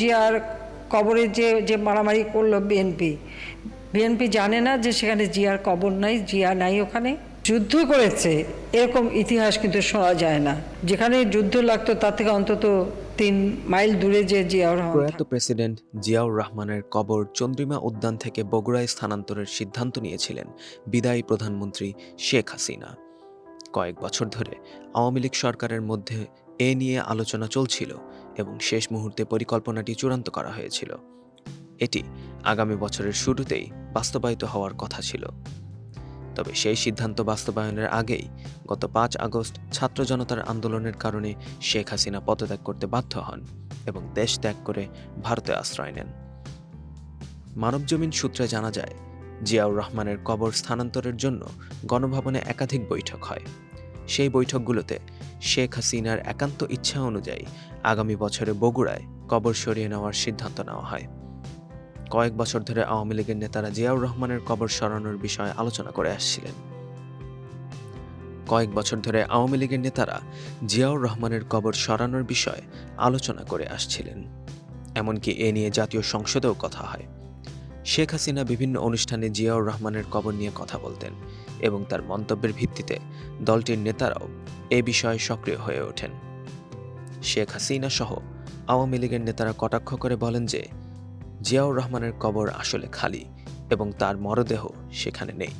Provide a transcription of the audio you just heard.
জিয়ার কবরে যে যে মারামারি করলো বিএনপি জানে না যে সেখানে জিয়ার কবর নাই, জিয়া নাই ওখানে। যুদ্ধ করেছে এরকম ইতিহাস কিন্তু শোনা যায় না। যেখানে যুদ্ধ লাগতো তার থেকে অন্তত 3 মাইল দূরে যে জিয়াউর রহমান। প্রয়াত প্রেসিডেন্ট জিয়াউর রহমানের কবর চন্দ্রিমা উদ্যান থেকে বগুড়ায় স্থানান্তরের সিদ্ধান্ত নিয়েছিলেন বিদায়ী প্রধানমন্ত্রী শেখ হাসিনা। কয়েক বছর ধরে আওয়ামী লীগ সরকারের মধ্যে এ নিয়ে আলোচনা চলছিল এবং শেষ মুহূর্তে পরিকল্পনাটি চূড়ান্ত করা হয়েছিল। এটি আগামী বছরের শুরুতেই বাস্তবায়িত হওয়ার কথা ছিল। তবে সেই সিদ্ধান্ত বাস্তবায়নের আগেই গত 5 আগস্ট ছাত্র জনতার আন্দোলনের কারণে শেখ হাসিনা পদত্যাগ করতে বাধ্য হন এবং দেশ ত্যাগ করে ভারতে আশ্রয় নেন। মানবজমিন সূত্রে জানা যায়, জিয়াউর রহমানের কবর স্থানান্তরের জন্য গণভবনে একাধিক বৈঠক হয়। সেই বৈঠকগুলোতে শেখ হাসিনার একান্ত ইচ্ছা অনুযায়ী আগামী বছরে বগুড়ায় কবর সরিয়ে নেওয়ার সিদ্ধান্ত নেওয়া হয়। কয়েক বছর ধরে আওয়ামী লীগের নেতারা জিয়াউর রহমানের কবর সরানোর বিষয়ে আলোচনা করে আসছিলেন। এমনকি এ নিয়ে জাতীয় সংসদেও কথা হয়। শেখ হাসিনা বিভিন্ন অনুষ্ঠানে জিয়াউর রহমানের কবর নিয়ে কথা বলতেন এবং তার মন্তব্যের ভিত্তিতে দলটির নেতারাও এ বিষয়ে সক্রিয় হয়ে ওঠেন। শেখ হাসিনা সহ আওয়ামী লীগের নেতারা কটাক্ষ করে বলেন যে জিয়াউর রহমানের কবর আসলে খালি এবং তার মরদেহ সেখানে নেই।